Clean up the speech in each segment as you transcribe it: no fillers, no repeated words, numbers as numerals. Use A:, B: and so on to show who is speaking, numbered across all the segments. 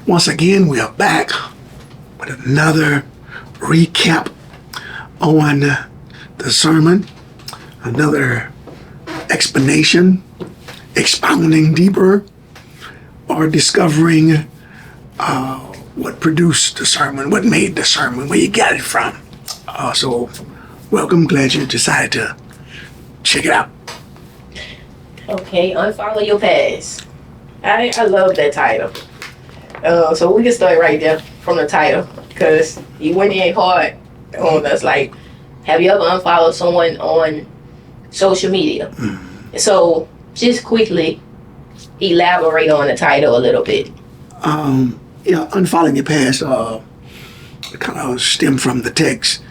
A: Once again, we are back with another recap on the sermon, another explanation, expounding deeper, or discovering what produced the sermon, what made the sermon, where you got it from. So, welcome. Glad you decided to check it out.
B: Okay, unfollow your past. I love that title. So we can start right there from the title, because you went in hard on us. Like, have you ever unfollowed someone on social media? So just quickly elaborate on the title a little bit.
A: Unfollowing your past kind of stemmed from the text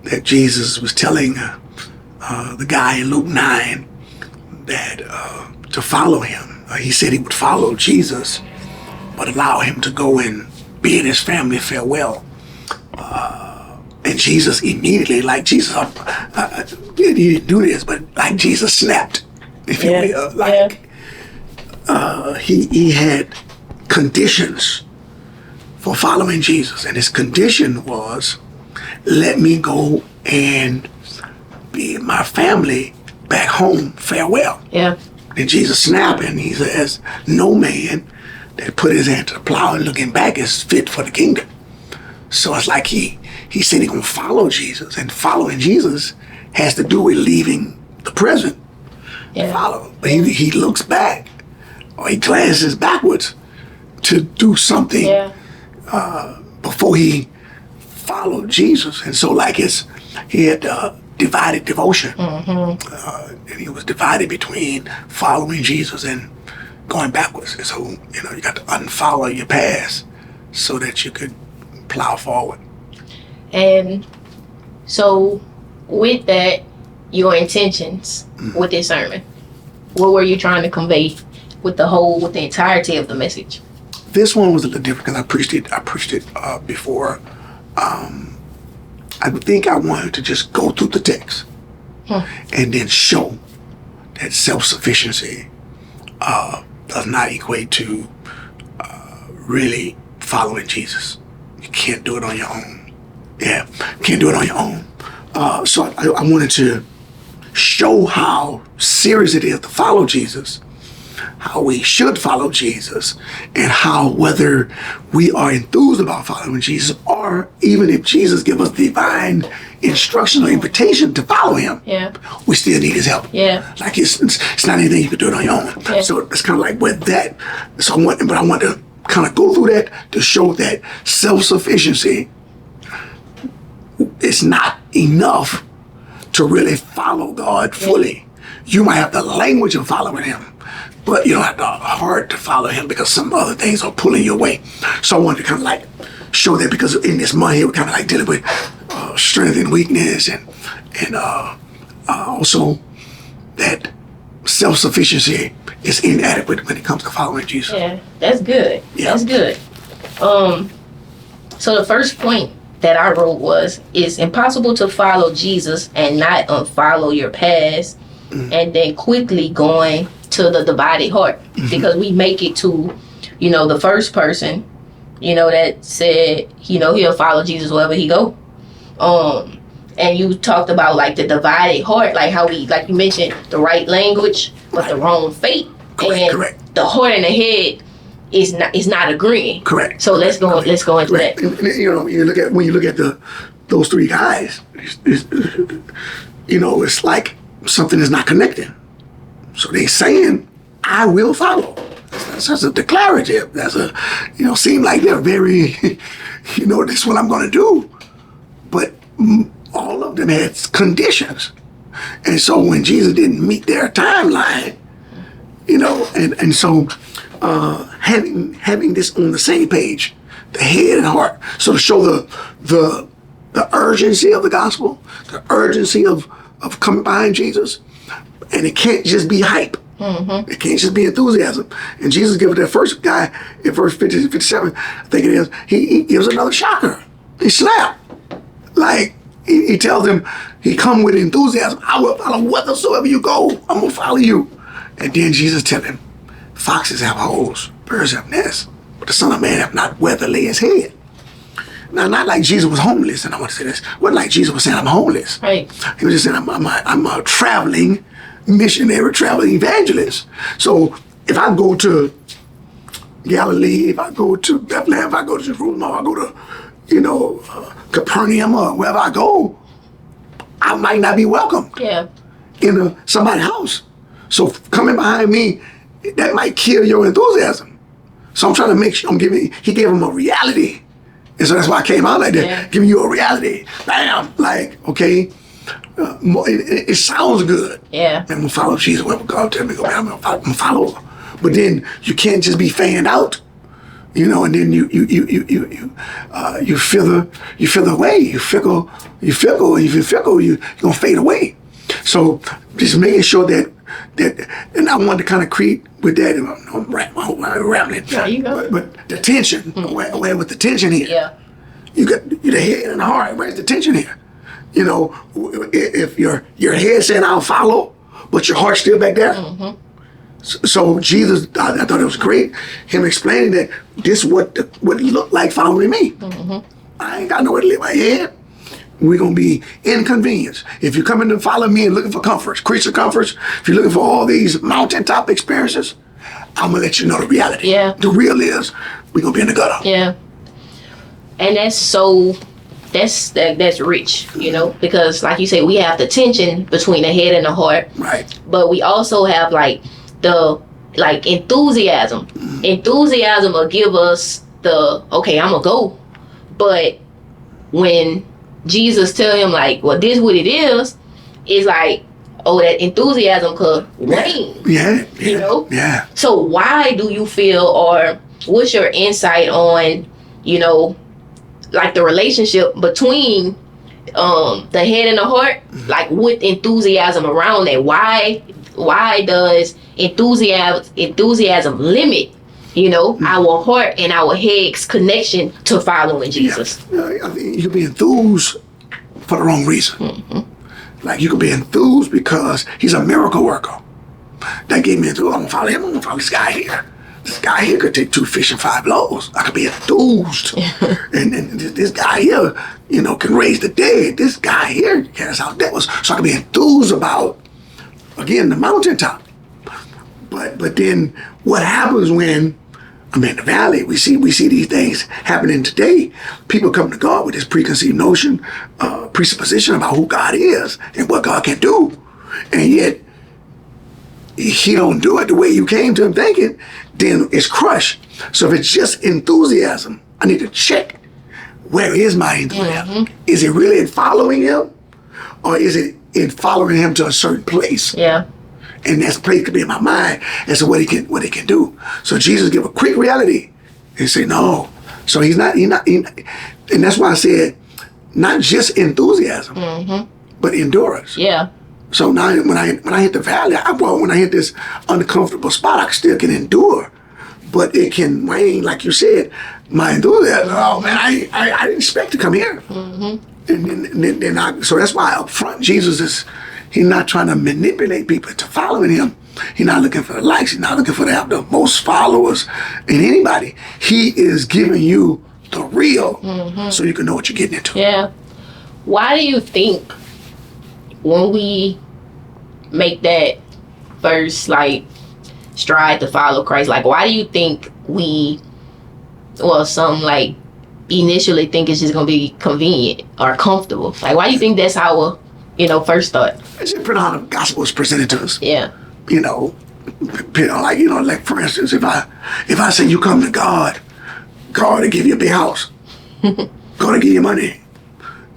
A: that Jesus was telling the guy in Luke 9 that to follow him. He said he would follow Jesus, but allow him to go and bid his family farewell. And Jesus immediately, like Jesus, he didn't do this, but like Jesus snapped, if you will. He had conditions for following Jesus, and his condition was, let me go and bid my family back home farewell.
B: Yeah.
A: And Jesus snapped, and he says, no man that put his hand to the plow and looking back is fit for the kingdom. So it's like he said he's going to follow Jesus, and following Jesus has to do with leaving the present.
B: Yeah.
A: Follow. But he looks back, or he glances backwards to do something before he followed Jesus. And so like he had divided devotion. And he was divided between following Jesus and going backwards. And so, you got to unfollow your past so that you could plow forward.
B: And so with that, your intentions with this sermon, what were you trying to convey with the entirety of the message?
A: This one was a little different because I preached it before. I think I wanted to just go through the text and then show that self-sufficiency does not equate to really following Jesus. You can't do it on your own. Yeah, can't do it on your own. So I wanted to show how serious it is to follow Jesus, how we should follow Jesus, and how whether we are enthused about following Jesus, or even if Jesus gives us divine instruction or invitation to follow him, we still need his help. Like it's not anything you can do it on your own. So it's kind of like with that. So I want to kind of go through that to show that self-sufficiency is not enough to really follow God fully. You might have the language of following him, but you don't have the heart to follow him because some other things are pulling you away. So I wanted to kind of like show that, because in this month here, we're kind of like dealing with strength and weakness, and also that self-sufficiency is inadequate when it comes to following Jesus.
B: Yeah, that's good. Yeah. That's good. So the first point that I wrote was, it's impossible to follow Jesus and not unfollow your past, and then quickly going to the divided heart, because we make it to, the first person, that said, he'll follow Jesus wherever he go. And you talked about like the divided heart, like how we, like you mentioned, the right language, but the wrong faith. Correct. The heart and the head is not agreeing. Correct. So let's go into that.
A: And, when you look at those three guys, it's like something is not connecting. So they're saying, I will follow. That's a declarative. That's seem like they're very, this is what I'm going to do. But all of them had conditions. And so when Jesus didn't meet their timeline, and so having this on the same page, the head and heart, so to show the urgency of the gospel, the urgency of coming behind Jesus, and it can't just be hype. It can't just be enthusiasm. And Jesus gives that first guy in verse 50, 57, I think it is, he gives another shocker. He slapped. Like, he tells him, he come with enthusiasm. I will follow whithersoever you go. I'm going to follow you. And then Jesus tells him, foxes have holes, birds have nests. but the Son of Man have not where to lay his head. Now, not like Jesus was homeless, and I want to say this. It wasn't like Jesus was saying, I'm homeless.
B: Right.
A: He was just saying, I'm a traveling missionary, traveling evangelist. So if I go to Galilee, if I go to Bethlehem, if I go to Jerusalem, if I go to, Capernaum or wherever I go, I might not be welcome
B: Yeah.
A: in somebody's house. So coming behind me, that might kill your enthusiasm. So I'm trying to make sure he gave him a reality. And so that's why I came out like that,
B: Yeah.
A: giving you a reality. Bam! Like, okay, it sounds good.
B: Yeah.
A: I'm gonna follow Jesus. Wherever God tell me to go, I'm gonna follow. But then you can't just be fanned out, and then you feel the way. You fickle. If you're fickle, you're gonna fade away. So just making sure that, and I wanted to kind of create with that. I'm rambling.
B: There you go.
A: But the tension, where with the tension here?
B: Yeah.
A: You got the head and the heart. Where's the tension here? If your head saying I'll follow, but your heart's still back there.
B: Mm-hmm.
A: So Jesus, I thought it was great. Him explaining that this what it looked like following me.
B: Mm-hmm.
A: I ain't got nowhere to lay my head. We're gonna be inconvenienced. If you're coming to follow me and looking for comforts, creature comforts, if you're looking for all these mountaintop experiences, I'm gonna let you know the reality.
B: Yeah.
A: The real is we're gonna be in the gutter.
B: Yeah. And that's rich, because like you say, we have the tension between the head and the heart.
A: Right.
B: But we also have the enthusiasm.
A: Mm-hmm.
B: Enthusiasm will give us okay, I'm gonna go. But when Jesus tell him this what it is like, oh, that enthusiasm could wane.
A: Yeah. Yeah.
B: So why do you feel, or what's your insight on, the relationship between the head and the heart, with enthusiasm around that? Why does enthusiasm limit, our heart and our head's connection to following Jesus?
A: Yeah. I think you could be enthused for the wrong reason.
B: Mm-hmm.
A: Like you could be enthused because he's a miracle worker. That gave me enthused. I'm gonna follow him. I'm gonna follow this guy here. This guy here could take 2 fish and 5 loaves. I could be enthused. and this guy here, can raise the dead. This guy here casts out devils. So I could be enthused about, again, the mountaintop. But then what happens when I'm in the valley? We see these things happening today. People come to God with this preconceived notion, presupposition about who God is and what God can do. And yet, he don't do it the way you came to him thinking, then it's crushed. So if it's just enthusiasm, I need to check, where is my enthusiasm?
B: Mm-hmm.
A: Is it really in following him? Or is it in following him to a certain place?
B: Yeah.
A: And that place could be in my mind as to what he can do. So Jesus give a quick reality and say, no. So he's not, and that's why I said, not just enthusiasm,
B: Mm-hmm.
A: but endurance.
B: Yeah.
A: So now when I hit the valley, when I hit this uncomfortable spot, I still can endure, but it can wane, like you said. My enthusiasm, oh man, I didn't expect to come here.
B: Mm-hmm.
A: And then so that's why up front, he's not trying to manipulate people to following him. He's not looking for the likes. He's not looking for to have the most followers in anybody. He is giving you the real, so you can know what you're getting into.
B: Yeah. Why do you think when we make that first stride to follow Christ, why do you think some initially think it's just gonna be convenient or comfortable? Why do you think that's our first thought?
A: It's just how the gospel is presented to us.
B: Yeah.
A: Like for instance, if I say you come to God will give you a big house. God will give you money.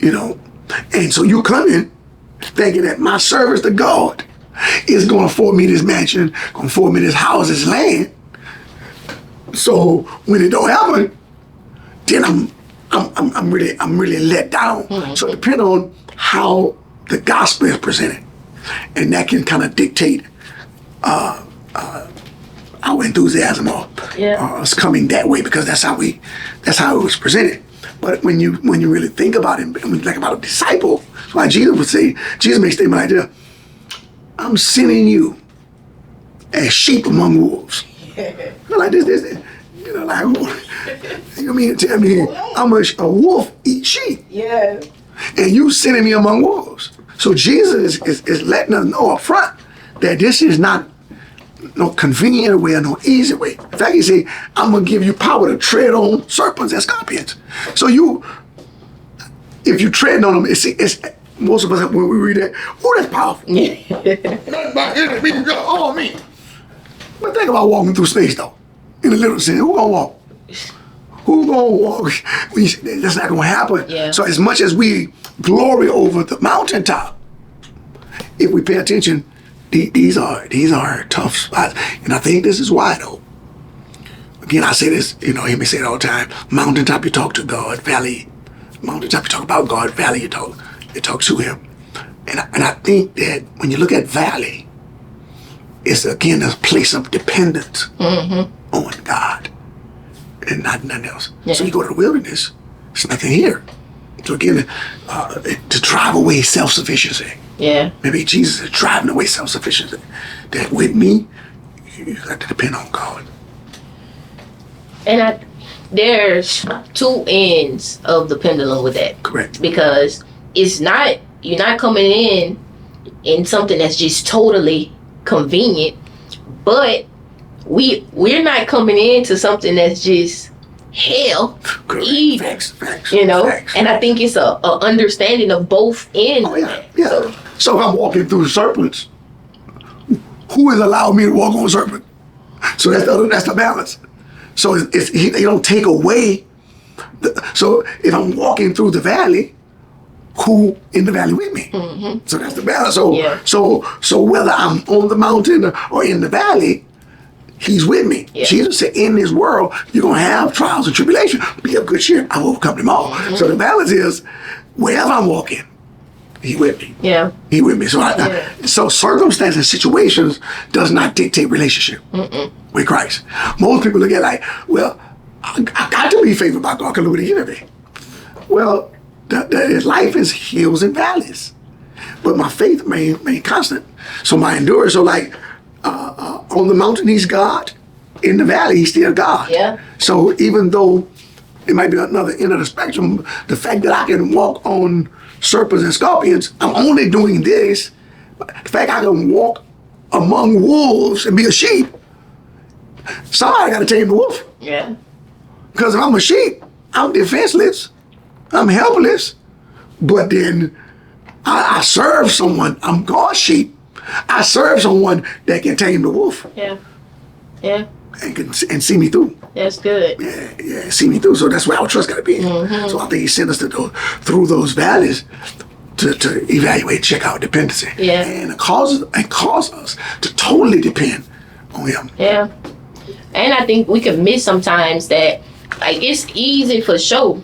A: And so you come in thinking that my service to God is going to afford me this mansion, going to afford me this house, this land. So when it don't happen, then I'm really let down.
B: Mm-hmm.
A: So it depends on how the gospel is presented, and that can kind of dictate our enthusiasm or us coming that way, because that's how it was presented. But when you really think about it, when you think about a disciple, that's why Jesus would say, Jesus makes a statement like this: I'm sending you as sheep among wolves. Like this, You mean to tell me I'm a wolf eat sheep?
B: Yeah.
A: And you sending me among wolves. So Jesus is letting us know up front that this is not no convenient way or no easy way. In fact, he said, I'm going to give you power to tread on serpents and scorpions. So if you tread on them, it's most of us, when we read that, oh, that's powerful. Not by any means, all me. But think about walking through space, though. In a literal sense, who gonna walk? Who gonna walk? That's not gonna happen.
B: Yeah.
A: So as much as we glory over the mountaintop, if we pay attention, these are tough spots. And I think this is why, though. Again, I say this, you hear me say it all the time. Mountaintop, you talk to God. Valley, mountaintop, you talk about God. Valley, you talk to Him. And I think that when you look at valley, it's again a place of dependence on God and nothing else. Yeah. So you go to the wilderness, there's nothing here. So again, to drive away self-sufficiency.
B: Yeah.
A: Maybe Jesus is driving away self-sufficiency. That with me, you got to depend on God.
B: And there's two ends of the pendulum with that.
A: Correct.
B: Because you're not coming in something that's just totally convenient, but we're not coming into something that's just hell either.
A: Facts.
B: Facts. And I think it's a understanding of both ends.
A: Oh yeah. So if I'm walking through serpents, who has allowed me to walk on a serpent? So that's the balance. So they don't take away. So if I'm walking through the valley, who in the valley with me? Mm-hmm. So that's the balance. So whether I'm on the mountain or in the valley, He's with me. Yeah. Jesus said, in this world, you're going to have trials and tribulation. Be of good cheer. I've overcome them all. Mm-hmm. So the balance is, wherever I'm walking, He with me. Yeah. He with me. So so circumstances and situations does not dictate relationship with Christ. Most people look at it like, well, I got to be favored by God because look at the enemy. Well, life is hills and valleys. But my faith remain constant. So my endurance, on the mountain, He's God. In the valley, He's still God. Yeah. So even though it might be another end of the spectrum, the fact that I can walk on serpents and scorpions, I'm only doing this. The fact I can walk among wolves and be a sheep, somebody got to tame the wolf. Yeah. Because if I'm a sheep, I'm defenseless. I'm helpless. But then I serve someone. I'm God's sheep. I serve someone that can tame the wolf. Yeah. Yeah. And see me through. That's good. Yeah, see me through. So that's where our trust got to be. Mm-hmm. So I think He sent us through those valleys to evaluate, check out dependency. Yeah. And cause us to totally depend on Him. Yeah.
B: And I think we can miss sometimes that, it's easy for sure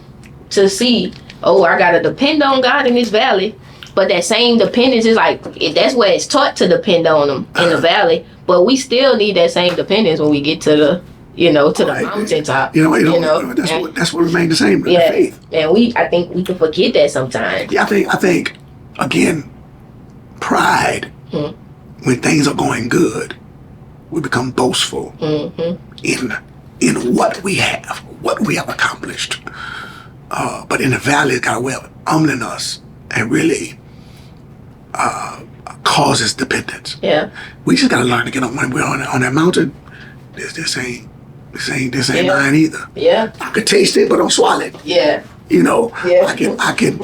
B: to see, I got to depend on God in this valley. But that same dependence is that's where it's taught to depend on Him in the valley. But we still need that same dependence when we get to the, the mountaintop.
A: That's what remains the same. Yeah. The faith.
B: And I think we can forget that sometimes.
A: Yeah, I think again, pride. When things are going good, we become boastful in what we have accomplished. But in the valley, it's got a way of humbling us and really causes dependence. Yeah. We just gotta learn to get on when we're on that mountain. This ain't mine either. Yeah. I could taste it, but don't swallow it. Yeah. Yeah. I can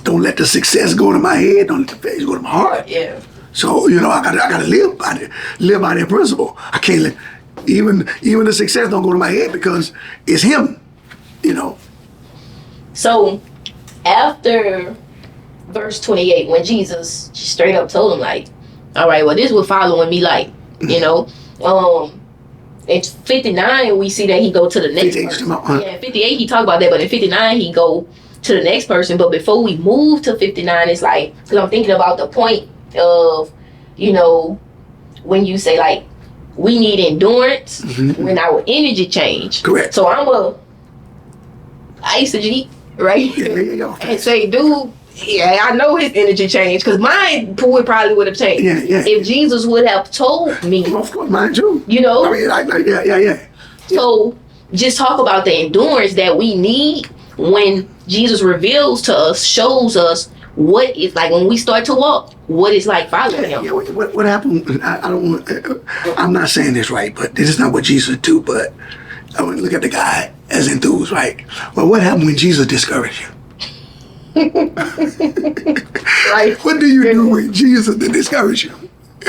A: don't let the success go to my head, don't let the faith go to my heart. Yeah. So, I gotta live by that principle. I can't let even the success don't go to my head because it's Him, So after verse 28, when Jesus straight up told him all right, well, this is what following me in 59 we see that he go to the next person. Yeah, 58 he talked about that, but in 59 he go to the next person. But before we move to 59, it's because I'm thinking about the point of when you say we need endurance when our energy change. Correct. So I'm eisegete, right? Yeah. And say, dude, I know his energy changed because mine probably would have changed. Yeah. If Jesus would have told me. Of course, mine too.
B: Yeah.
A: So
B: just talk about the endurance that we need when Jesus reveals to us, shows us what it's like when we start to walk, what it's like following him.
A: Yeah, what happened? I don't want. I'm not saying this right, but this is not what Jesus do. But I want to look at the guy as enthused, right? Well, what happened when Jesus discouraged you?
B: Right.
A: What do you do when Jesus discourage you?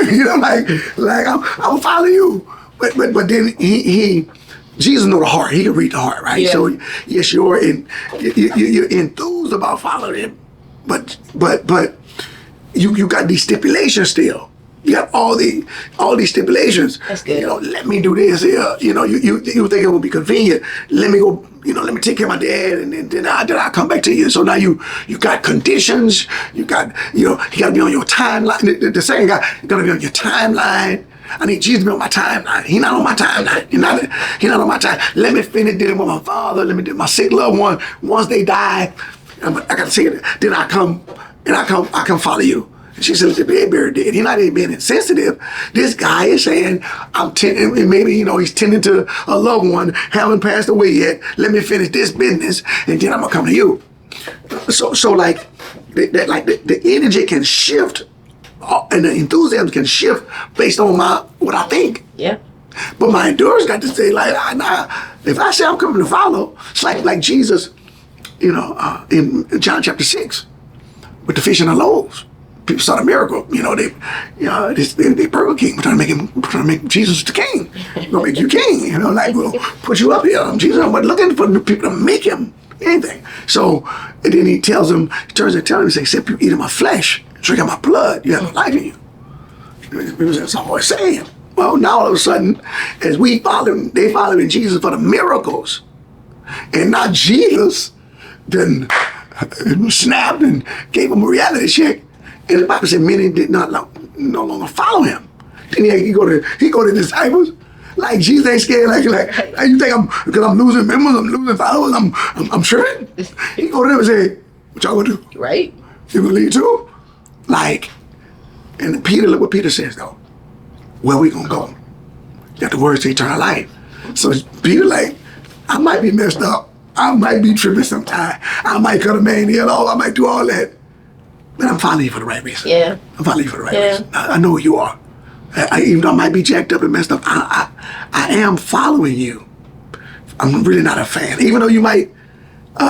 A: You know, like I'll follow you, but then he Jesus know the heart. He can read the heart, right?
B: Yeah.
A: So yes, you're enthused about following him, but you got these stipulations still. You got all these stipulations.
B: That's good.
A: You know, let me do this here. You know, you think it would be convenient. Let me go. You know, let me take care of my dad, and then I'll come back to you. So now you got conditions. You got you got to be on your timeline. The second guy got to be on your timeline. I need Jesus to be on my timeline. He's not on my timeline. He's not on my time. Let me finish dealing with my father. Let me deal with my sick loved one. Once they die, I got to see it. Then I come follow you. She said, the baby did. He's not even being insensitive. This guy is saying, maybe, he's tending to a loved one, haven't passed away yet. Let me finish this business, and then I'm going to come to you. So like, the energy can shift, and the enthusiasm can shift based on what I think.
B: Yeah.
A: But my endurance got to say, like, if I say I'm coming to follow, it's like Jesus, in John chapter 6, with the fish and the loaves. People saw the miracle. They Burger King. We're trying to make Jesus the king. We're gonna make you king. We'll put you up here. Jesus, I'm looking for people to make him anything. So, and then he turns and tells him, he says, except you eat of my flesh, drink of my blood, you have no life in you. That's all I'm saying. Well, now all of a sudden, as they following Jesus for the miracles, and not Jesus, then snapped and gave him a reality check. And the Bible said many did no longer follow him. Then he go to the disciples, like Jesus ain't scared, like you think because I'm losing members, I'm losing followers, I'm tripping. He go to them and say, what y'all gonna do?
B: Right.
A: You gonna leave too? And Peter, look what Peter says though. Where we gonna go? Got the words to eternal life. So Peter I might be messed up. I might be tripping sometime. I might cut a man here, I might do all that. But I'm following you for the right reason.
B: Yeah.
A: I'm following you for the right reason. I know who you are. Even though I might be jacked up and messed up, I am following you. I'm really not a fan. Even though you might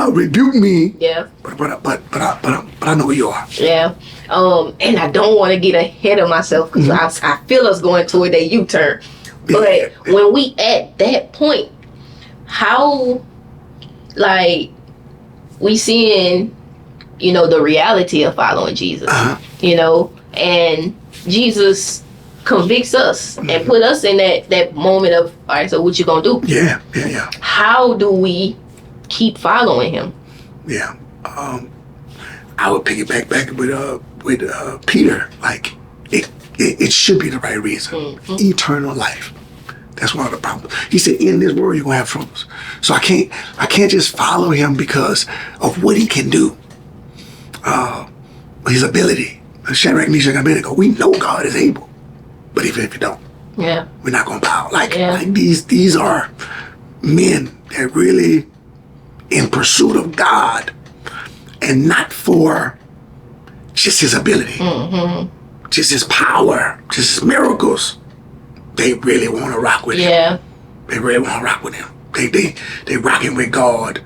A: rebuke me.
B: Yeah.
A: But I know who you are.
B: Yeah. And I don't want to get ahead of myself because I feel us going toward a U-turn. But when we at that point, how we seeing the reality of following Jesus, and Jesus convicts us and put us in that moment of, all right, so what you gonna do?
A: Yeah.
B: How do we keep following him?
A: Yeah. I would piggyback back with Peter. It should be the right reason. Eternal life. That's one of the problems. He said, in this world you're gonna have troubles. So I can't just follow him because of what he can do. His ability. Shadrach, Meshach, and Abednego. We know God is able, but even if you don't, we're not gonna bow. These are men that really in pursuit of God, and not for just his ability, just his power, just his miracles. They really want to rock with him. They really want to rock with him. They rocking with God,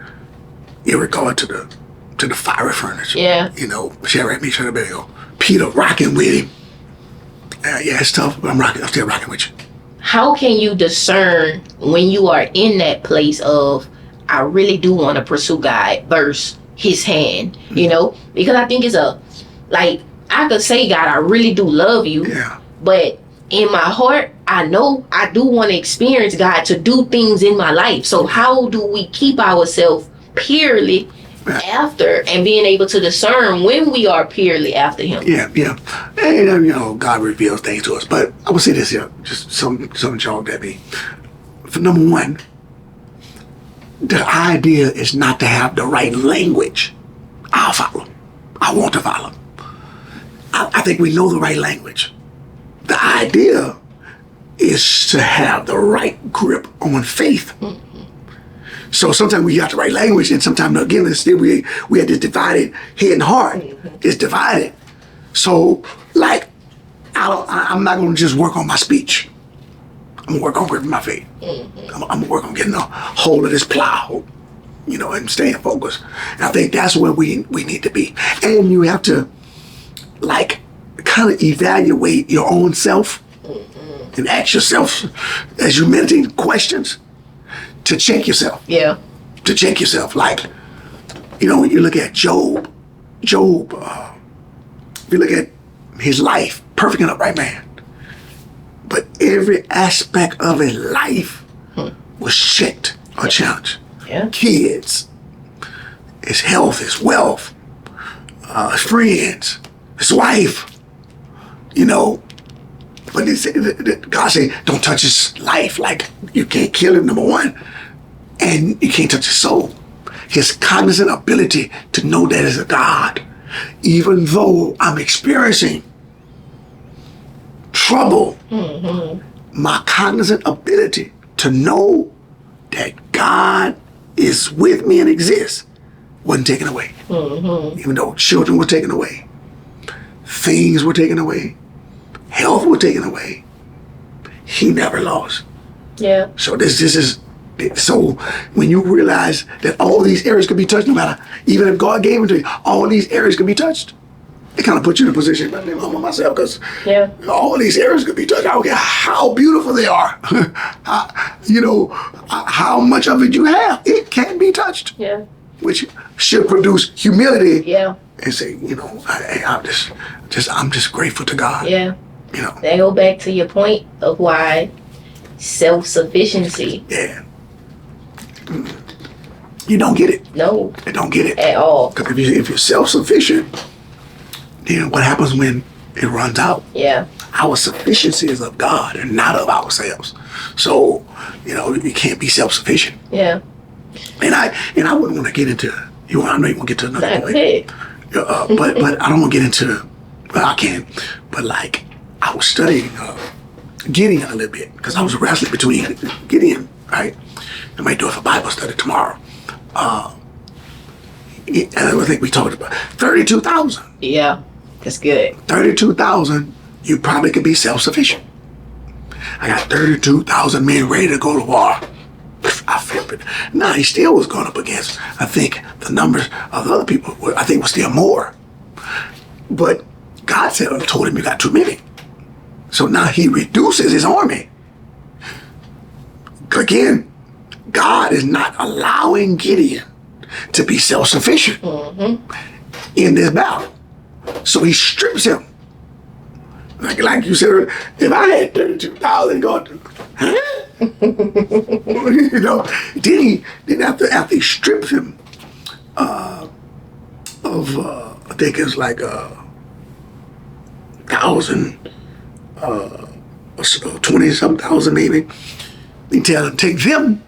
A: in regard to the fiery furnace.
B: Yeah.
A: Shadrach, Meshach, and Abednego. Peter rocking with him. It's tough, but I'm still rocking with you.
B: How can you discern when you are in that place of, I really do want to pursue God versus his hand, Because I think it's I could say, God, I really do love you.
A: Yeah.
B: But in my heart, I know I do want to experience God to do things in my life. So how do we keep ourselves purely after and being able to discern when we are purely after him?
A: Yeah. And God reveals things to us. But I would say this here, just some jog that be. For number one, the idea is not to have the right language. I'll follow. I want to follow. I think we know the right language. The idea is to have the right grip on faith. So sometimes we got the right language, and sometimes again, it's still we had this divided head and heart. It's divided. So like, I'm not going to just work on my speech. I'm gonna work on gripping my faith. I'm gonna work on getting a hold of this plow, and staying focused. And I think that's where we need to be. And you have to like kind of evaluate your own self and ask yourself as you meditate questions to check yourself.
B: Yeah.
A: To check yourself. Like, when you look at Job, if you look at his life, perfect and upright man. But every aspect of his life was checked or challenged.
B: Yeah.
A: Kids, his health, his wealth, his friends, his wife, But God said, don't touch his life. Like, you can't kill him, number one. And you can't touch his soul. His cognizant ability to know that is a God. Even though I'm experiencing trouble, my cognizant ability to know that God is with me and exists wasn't taken away. Even though children were taken away, things were taken away, health were taken away, he never lost.
B: Yeah.
A: So this is so when you realize that all these areas could be touched, no matter, even if God gave them to you, all these areas could be touched. It kind of puts you in a position, I humble myself, because all these areas could be touched. I don't care how beautiful they are, how much of it you have, it can be touched.
B: Yeah.
A: Which should produce humility.
B: Yeah.
A: And say, I'm just grateful to God.
B: Yeah. That go back to your point of why self-sufficiency.
A: Yeah. You don't get it.
B: No.
A: You don't get it
B: at all.
A: Because if you're self-sufficient, then what happens when it runs out?
B: Yeah.
A: Our sufficiency is of God and not of ourselves. So, you can't be self-sufficient.
B: Yeah.
A: And I wouldn't want to get into, I know you want to get to another point. But I don't want to get into, well, I can, but like, I was studying Gideon a little bit, because I was wrestling between Gideon, right? I might do it for Bible study tomorrow. And I think we talked about 32,000.
B: Yeah, that's good.
A: 32,000, you probably could be self-sufficient. I got 32,000 men ready to go to war. I feel it. Now, he still was going up against, I think, the numbers of the other people, I think was still more. But God told him you got too many. So now he reduces his army. Again, God is not allowing Gideon to be self-sufficient in this battle. So he strips him. Like you said, if I had 32,000 going to, then after he strips him of I think it's like 20-something thousand maybe. He tell him take them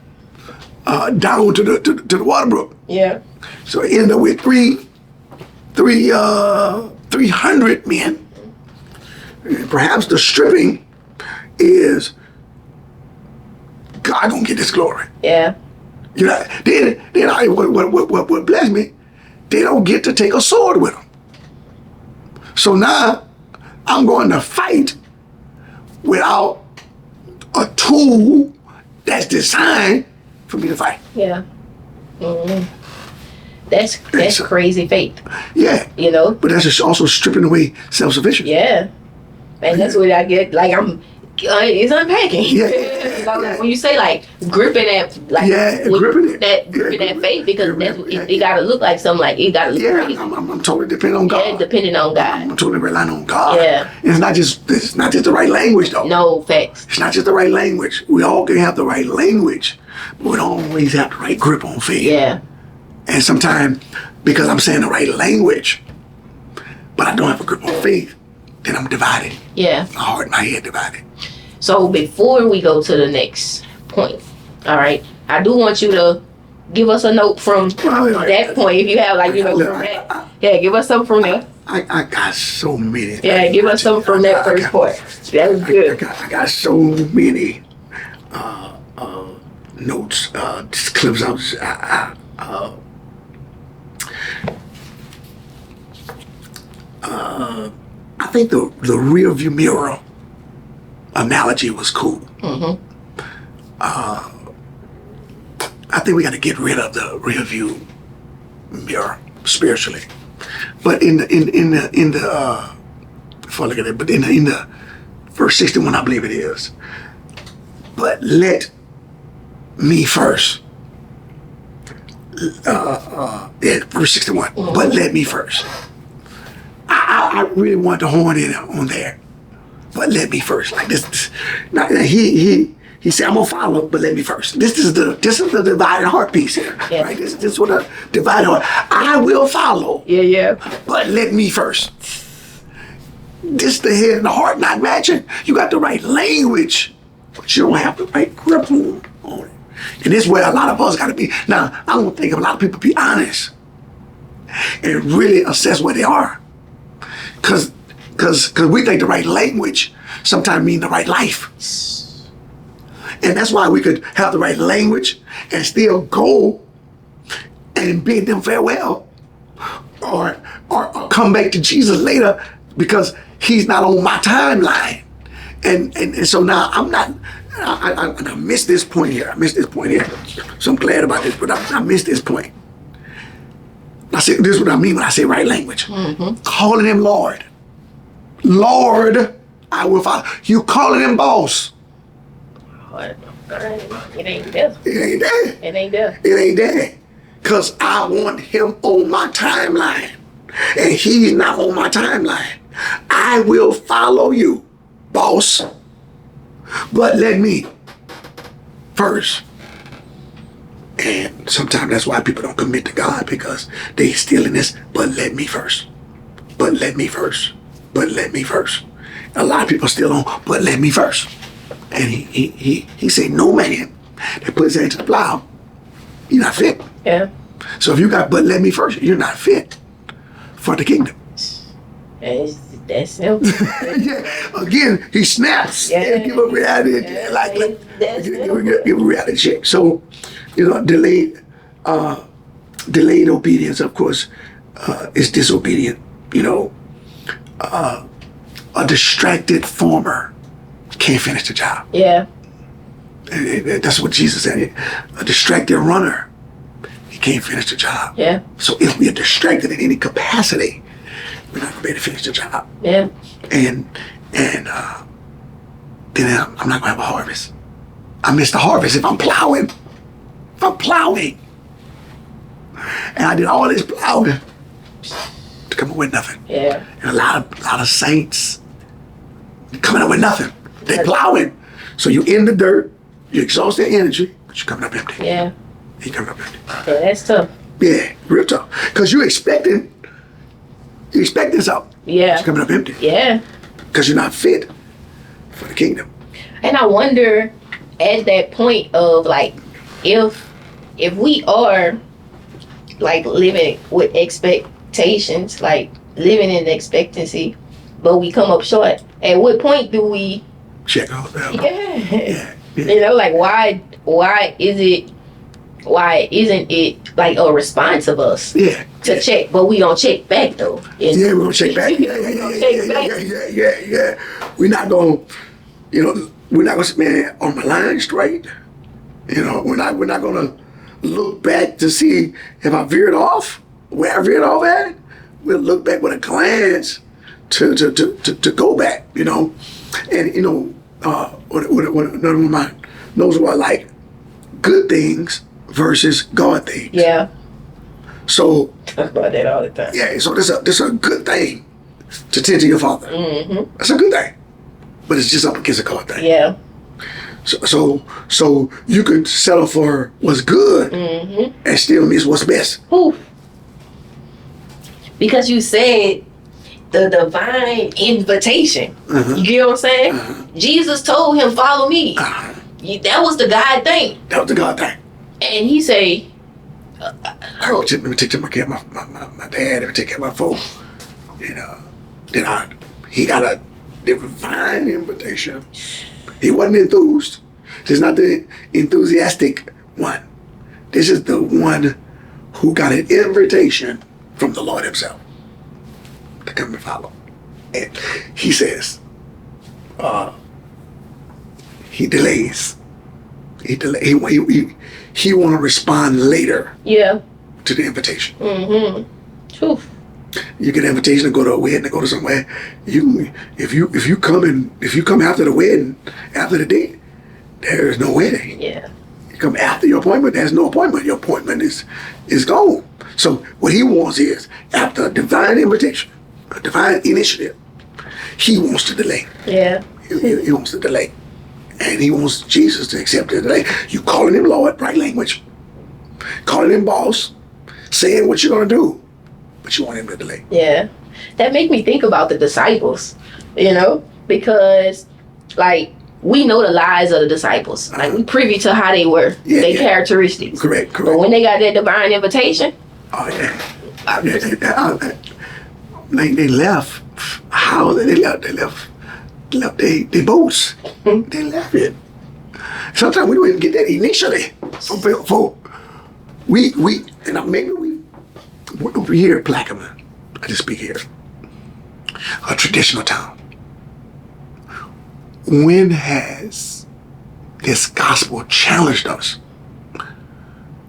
A: down to the water brook.
B: Yeah.
A: So he ended up with 300 men. And perhaps the stripping is God gonna get this glory.
B: Yeah.
A: Then what blessed me, they don't get to take a sword with them. So now I'm going to fight without a tool that's designed for me to fight.
B: Yeah. That's crazy faith.
A: Yeah. But that's just also stripping away self-sufficiency.
B: Yeah. And that's what I get. Like, it's unpacking.
A: Yeah.
B: When you say like gripping that, gripping that faith, because it gotta look like something, like it gotta look crazy.
A: I'm totally depending on God.
B: Yeah, depending on God.
A: I'm totally relying on God.
B: Yeah.
A: And it's not just the right language though.
B: No, facts.
A: It's not just the right language. We all can have the right language, but we don't always have the right grip on faith.
B: Yeah.
A: And sometimes because I'm saying the right language, but I don't have a grip on faith, then I'm divided.
B: Yeah.
A: My heart and my head divided.
B: So before we go to the next point, all right, I do want you to give us a note from that point. If you have from that. Yeah, give us something from that.
A: I got so many.
B: Yeah, give us something from that first part. That was good.
A: I got so many notes, just clips. I think the rear view mirror analogy was cool.
B: Mm-hmm.
A: I think we got to get rid of the rear view mirror spiritually. But in the before I look at it, but in the verse 61, I believe it is. But let me first. Verse 61.
B: Mm-hmm.
A: But let me first. I really want to horn in on there. But let me first. Like this. Now, he said, I'm gonna follow, but let me first. This is the divided heart piece here.
B: Yeah.
A: Right? This is what a divided heart. I will follow.
B: Yeah.
A: But let me first. This the head and the heart not matching. You got the right language, but you don't have the right grip on it. And this is where a lot of us gotta be. Now, I don't think a lot of people be honest and really assess where they are. Cause we think the right language sometimes mean the right life. And that's why we could have the right language and still go and bid them farewell or come back to Jesus later because he's not on my timeline. And so now I missed this point here. So I'm glad about this, but I missed this point. I said, this is what I mean when I say right language.
B: Mm-hmm.
A: Calling him Lord. Lord, I will follow. You calling him boss.
B: It ain't there.
A: It ain't there.
B: It ain't there.
A: It ain't there. Because I want him on my timeline. And he's not on my timeline. I will follow you, boss. But let me first. And sometimes that's why people don't commit to God, because they still in this, but let me first. But let me first. But let me first. A lot of people still on, but let me first. And he said, no man that puts his hand to the plow, you're not fit.
B: Yeah.
A: So if you got, but let me first, you're not fit for the kingdom.
B: That's simple.
A: Yeah. Again, he snaps.
B: Yeah.
A: Give a reality, give a reality check. So, delayed obedience, of course, is disobedient. A distracted farmer can't finish the job.
B: Yeah.
A: And that's what Jesus said. A distracted runner, he can't finish the job.
B: Yeah.
A: So if we are distracted in any capacity, we're not gonna be able to finish the job.
B: Yeah.
A: And then I'm not gonna have a harvest. I miss the harvest if I'm plowing. And I did all this plowing to come up with nothing.
B: Yeah.
A: And a lot of saints coming up with nothing. They plowing. So you in the dirt, you exhaust their energy, but you're coming up empty.
B: Yeah.
A: You're coming up empty.
B: Yeah, that's tough.
A: Yeah, real tough. Because you're expecting something.
B: Yeah.
A: You're coming up empty.
B: Yeah.
A: Because you're not fit for the kingdom.
B: And I wonder at that point of like, if we are like living with expectations, like living in expectancy, but we come up short, at what point do we
A: Check all that.
B: Yeah. Like why isn't it like a response of us
A: Yeah.
B: to check, but we don't check back though.
A: Yeah, we're gonna check back. Yeah. We're not gonna say, man, are my line straight? We're not gonna look back to see if I veered off, where I veered off at. We'll look back with a glance to go back, And what another one of my knows what like good things versus God things.
B: Yeah.
A: So
B: Talk about that all the time.
A: yeah, so this a good thing to tend to your father.
B: Mm-hmm.
A: That's a good thing, but it's just up against a God thing.
B: Yeah.
A: So you can settle for what's good and still miss what's best.
B: Ooh. Because you said the divine invitation. You get what I'm saying? Jesus told him, follow me. That was the God thing.
A: That was the God thing.
B: And he say,
A: Let me take care of my kid, my dad, let me take care of my folks. He got a divine invitation. He wasn't enthused. This is not the enthusiastic one. This is the one who got an invitation from the Lord himself to come and follow. And he says, he delays. He want to respond later.
B: Yeah.
A: To the invitation.
B: Mm-hmm. Oof.
A: You get an invitation to go to a wedding, to go to somewhere. If you come after the wedding, after the date, there is no wedding.
B: Yeah.
A: You come after your appointment, there's no appointment. Your appointment is gone. So what he wants is, after a divine invitation, a divine initiative, he wants to delay.
B: Yeah.
A: He wants to delay. And he wants Jesus to accept the delay. You calling him Lord, right language. Calling him boss, saying what you're going to do. But you want him to delay.
B: Yeah. That make me think about the disciples, because, like, we know the lies of the disciples. Like, we privy to how they were, their characteristics.
A: Correct.
B: But when they got that divine invitation.
A: Oh, yeah. They left. How they left? They left their boats. They left it. Sometimes we don't even get that initially. We here at Plaquemine, I just speak here, a traditional town. When has this gospel challenged us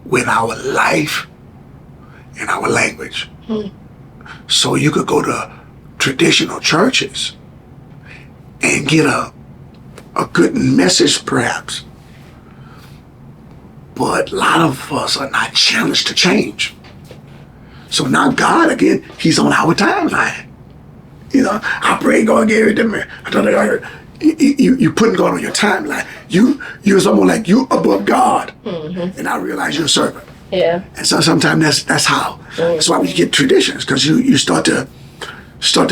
A: with our life and our language? So you could go to traditional churches and get a good message perhaps, but a lot of us are not challenged to change. So now God, again, he's on our timeline. I pray God gave it to me. I thought you putting God on your timeline. You're someone like you above God. Mm-hmm. And I realize you're a servant.
B: Yeah.
A: And so sometimes that's how. Mm-hmm. That's why we get traditions, because you start to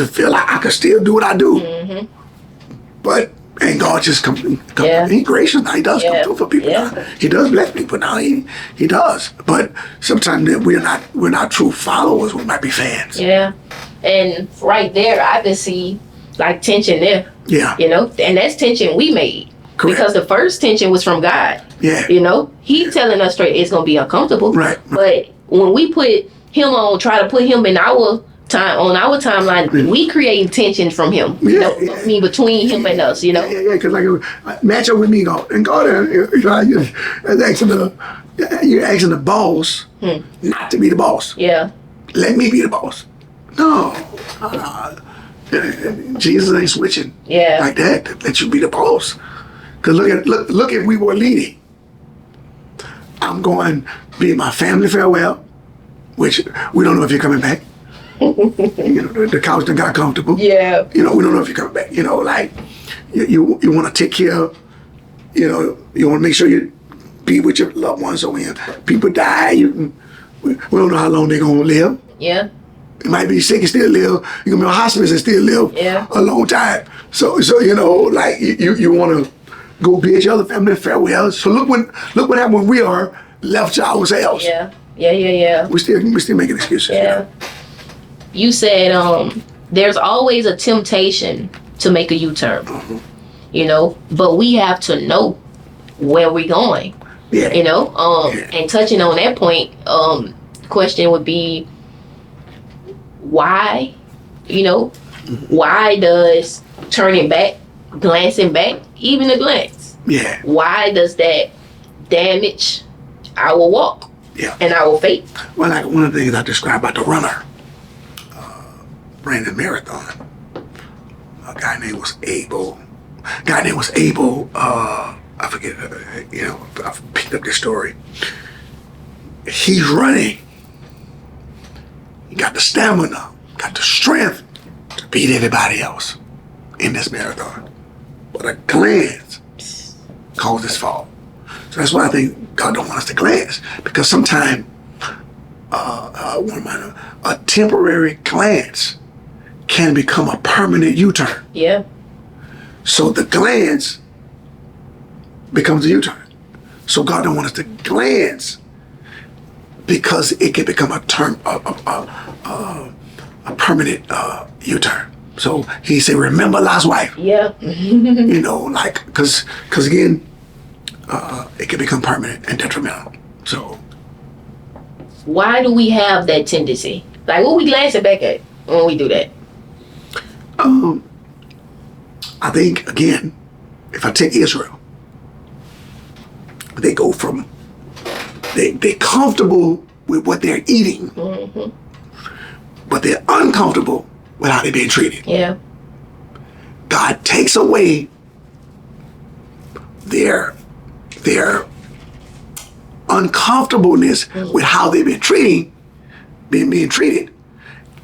A: feel like I can still do what I do. Mm-hmm. But and God just come He's gracious now. He does come through for people now. He does bless people now. He does. But sometimes we're not true followers. We might be fans.
B: Yeah. And right there I can see like tension there.
A: Yeah.
B: And that's tension we made. Correct. Because the first tension was from God.
A: Yeah.
B: He telling us straight it's gonna be uncomfortable.
A: Right.
B: But when we put him on, try to put him in our on our timeline, we creating tension from him. Between him and us.
A: Yeah. Because like match up with me, God, and God, you're asking the boss not to be the boss.
B: Yeah.
A: Let me be the boss. No. Jesus ain't switching.
B: Yeah.
A: Like that. To let you be the boss. Because look if we were leading. I'm going bid my family farewell, which we don't know if you're coming back. The couch done got comfortable.
B: Yeah.
A: We don't know if you're coming back. Like you want to take care of, you want to make sure you be with your loved ones. So when people die, we don't know how long they're gonna live.
B: Yeah.
A: You might be sick and still live. You can be in a hospice and still live a long time. So like you want to go bid your other family farewell. So look what happened when we are left to ourselves.
B: Yeah. We
A: still making excuses.
B: Yeah. You said there's always a temptation to make a U-turn. Mm-hmm. But we have to know where we're going. Yeah. And touching on that point, question would be why? Why does turning back, glancing back, even a glance?
A: Yeah.
B: Why does that damage our walk?
A: Yeah.
B: And our faith?
A: Well, like one of the things I described about the runner, ran the marathon. A guy named was Abel. I forget. I picked up this story. He's running. He got the stamina, got the strength to beat everybody else in this marathon. But a glance caused his fall. So that's why I think God don't want us to glance, because sometimes a temporary glance can become a permanent U-turn.
B: Yeah.
A: So the glance becomes a U-turn. So God don't want us to glance, because it can become a permanent U-turn. So he said, remember Lot's wife.
B: Yeah.
A: Because again, it can become permanent and detrimental. So,
B: Why do we have that tendency? Like, what we glancing back at when we do that?
A: I think, again, if I take Israel, they go from, they're comfortable with what they're eating, but they're uncomfortable with how they're being treated.
B: Yeah.
A: God takes away their uncomfortableness with how they've been being treated,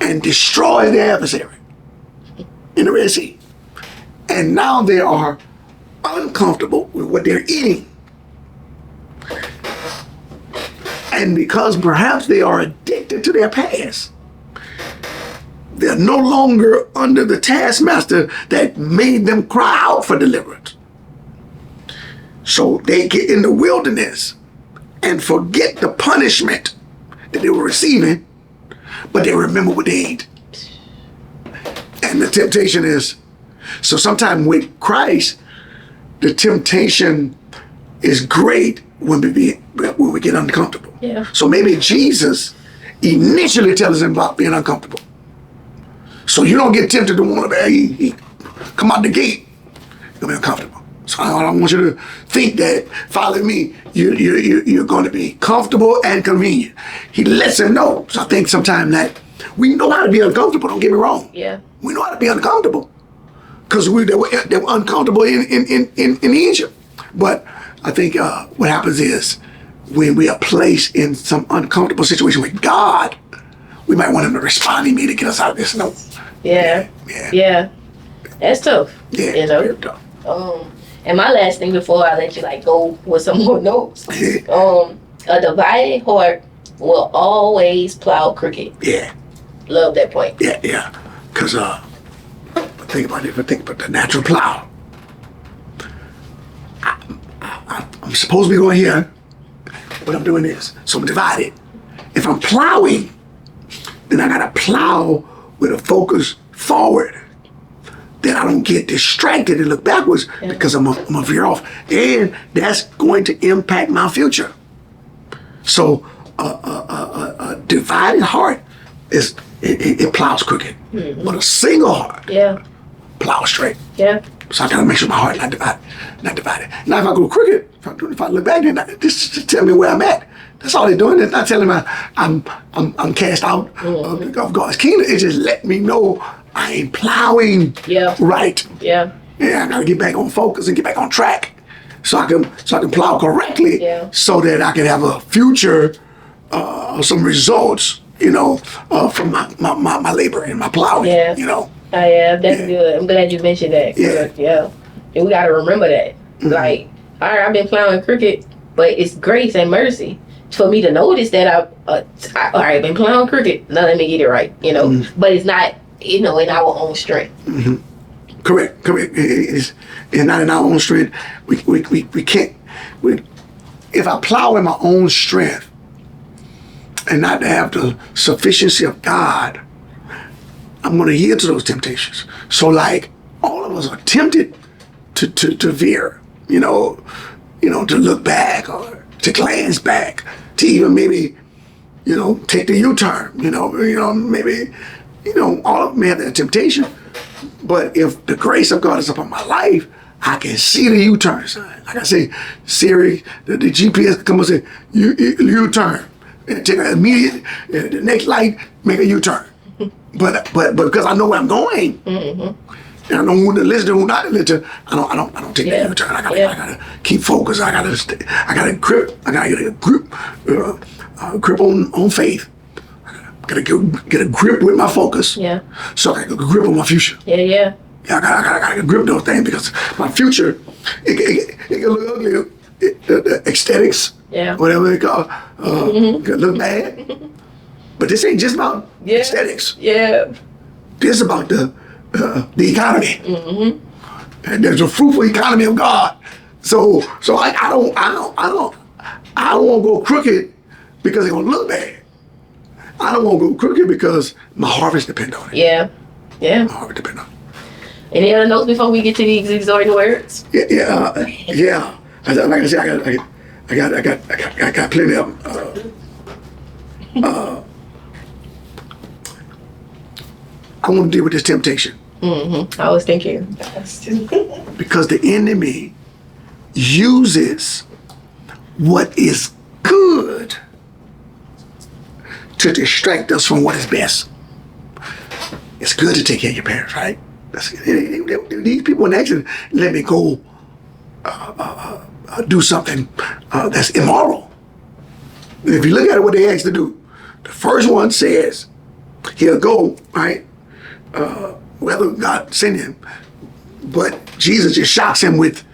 A: and destroys their adversary in the Red Sea. And now they are uncomfortable with what they're eating. And because perhaps they are addicted to their past, they're no longer under the taskmaster that made them cry out for deliverance. So they get in the wilderness and forget the punishment that they were receiving, but they remember what they ate. And the temptation is, so sometimes with Christ, the temptation is great when we get uncomfortable.
B: Yeah.
A: So maybe Jesus initially tells him about being uncomfortable. So you don't get tempted to want to come out the gate, you're gonna be uncomfortable. So I don't want you to think that follow me, you're going to be comfortable and convenient. He lets him know. So I think sometimes that we know how to be uncomfortable. Don't get me wrong.
B: Yeah.
A: We know how to be uncomfortable because they were uncomfortable in Egypt. But I think what happens is when we are placed in some uncomfortable situation with God, we might want him to respond immediately to get us out of this. No.
B: Yeah. Yeah. That's tough.
A: Yeah.
B: You know.
A: Very tough.
B: And my last thing before I let you go with some more notes. A divided heart will always plow crooked.
A: Yeah.
B: Love that point.
A: Yeah. Because think about it. If I think about the natural plow, I'm supposed to be going here, but I'm doing this. So I'm divided. If I'm plowing, then I gotta plow with a focus forward. Then I don't get distracted and look backwards because I'm gonna veer off. And that's going to impact my future. So a divided heart it plows crooked. But a single heart plows straight.
B: Yeah.
A: So I gotta make sure my heart not divided. Now if I go crooked, if I look back, then this just tell me where I'm at. That's all they're doing. It's not telling me I'm cast out of God's kingdom. It just let me know I ain't plowing right.
B: Yeah.
A: Yeah, I gotta get back on focus and get back on track, so I can plow correctly, so that I can have a future, some results, from my labor and my plowing.
B: Yeah. That's good. I'm glad you mentioned that.
A: Yeah.
B: And we gotta remember that. Like, all right, I've been plowing crooked, but it's grace and mercy for me to notice that I've been plowing crooked. Now let me get it right. But it's not. In our own strength.
A: Correct. It's not in our own strength. We can't. If I plow in my own strength and not have the sufficiency of God, I'm going to yield to those temptations. So, like, all of us are tempted to veer. To look back or to glance back, to even maybe, take the U-turn. Maybe. All of them have that temptation. But if the grace of God is upon my life, I can see the U-turn sign. Like I say, Siri, the GPS can come and say, U-turn. And take an immediate, the next light, make a U-turn. But because I know where I'm going, and I know who to listen to, who not to listen to, I don't take that U-turn. I gotta keep focused. I gotta grip. I gotta get a grip on faith. Gotta get a grip with my focus. Yeah. So I got a grip on my future. Yeah, I gotta grip those things because my future, it can look ugly. The aesthetics, whatever they call, can look bad. But this ain't just about aesthetics. Yeah. This is about the economy. And there's a fruitful economy of God. So I don't want to go crooked because it's gonna look bad. I don't want to go crooked because my harvest depends on it. Yeah. My harvest depends on it.
B: Any other notes before we get to these exhorting words?
A: Yeah. like I said, I got plenty of them. I want to deal with this temptation.
B: I was thinking.
A: Because the enemy uses what is good to distract us from what is best. It's good to take care of your parents, right? These people in action let me go do something that's immoral. If you look at it, what they asked to do, the first one says, he'll go, right? Whether God sent him, but Jesus just shocks him with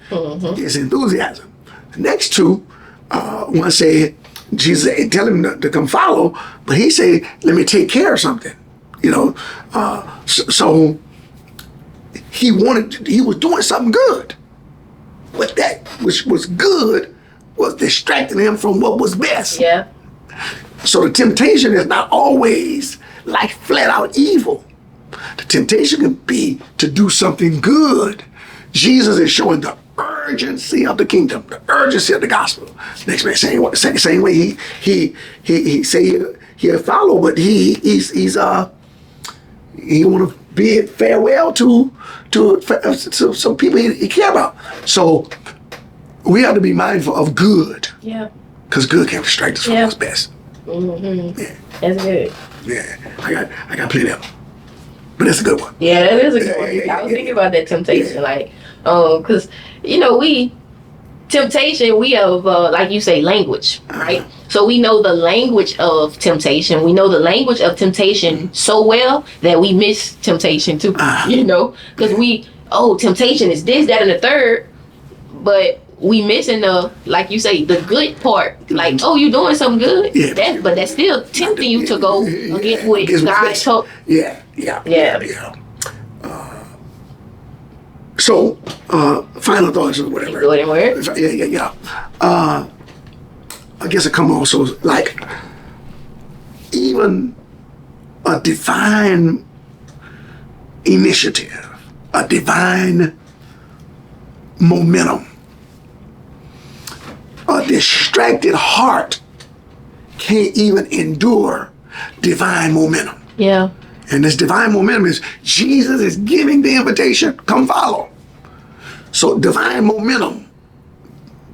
A: his enthusiasm. The next two, one said, Jesus tell him to come follow, but he said, let me take care of something. So he was doing something good, but that which was good was distracting him from what was best.
B: Yeah.
A: So the temptation is not always like flat out evil. The temptation can be to do something good. Jesus is showing the urgency of the kingdom, the urgency of the gospel. Next man, same way he say he'll follow, but he want to bid farewell to some people he care about. So we have to be mindful of good.
B: Yeah.
A: Because good can distract us from what's best.
B: Yeah. That's good.
A: Yeah, I got plenty of them. But that's a good one.
B: Yeah, that is a good one. I was thinking about that temptation, because temptation, we have, like you say, language, right? So we know the language of temptation. We know the language of temptation so well that we miss temptation too, because temptation is this, that, and the third, but we missing like you say, the good part. Like, you're doing something good. Yeah. But that's still tempting you to go against what God told.
A: Yeah. So, final thoughts or whatever.
B: Go anywhere.
A: Yeah. I guess it come also like even a divine initiative, a divine momentum. A distracted heart can't even endure divine momentum.
B: Yeah.
A: And this divine momentum is Jesus is giving the invitation, come follow. So divine momentum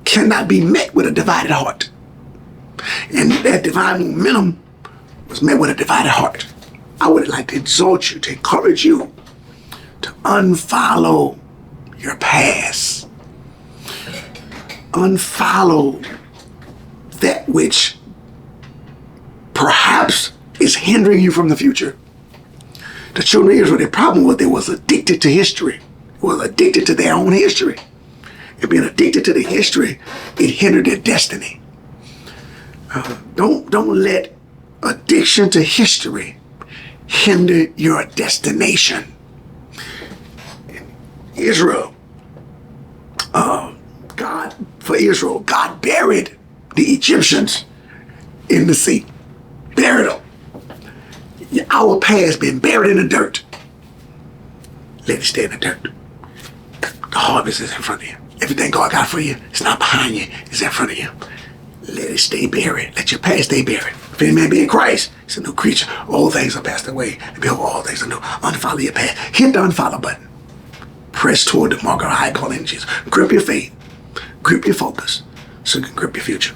A: cannot be met with a divided heart. And that divine momentum was met with a divided heart. I would like to exhort you, to encourage you to unfollow your past. Unfollow that which perhaps is hindering you from the future. The children of Israel, their problem was they was addicted to history. Was addicted to their own history. And being addicted to the history, it hindered their destiny. Don't let addiction to history hinder your destination. Israel, God buried the Egyptians in the sea. Buried them. Our past been buried in the dirt. Let it stay in the dirt. The harvest is in front of you. Everything God got for you, it's not behind you, it's in front of you. Let it stay buried. Let your past stay buried. If any man be in Christ, he's a new creature. All things are passed away. And behold, all things are new. Unfollow your past. Hit the unfollow button. Press toward the mark of high calling in Jesus. Grip your faith. Grip your focus so you can grip your future.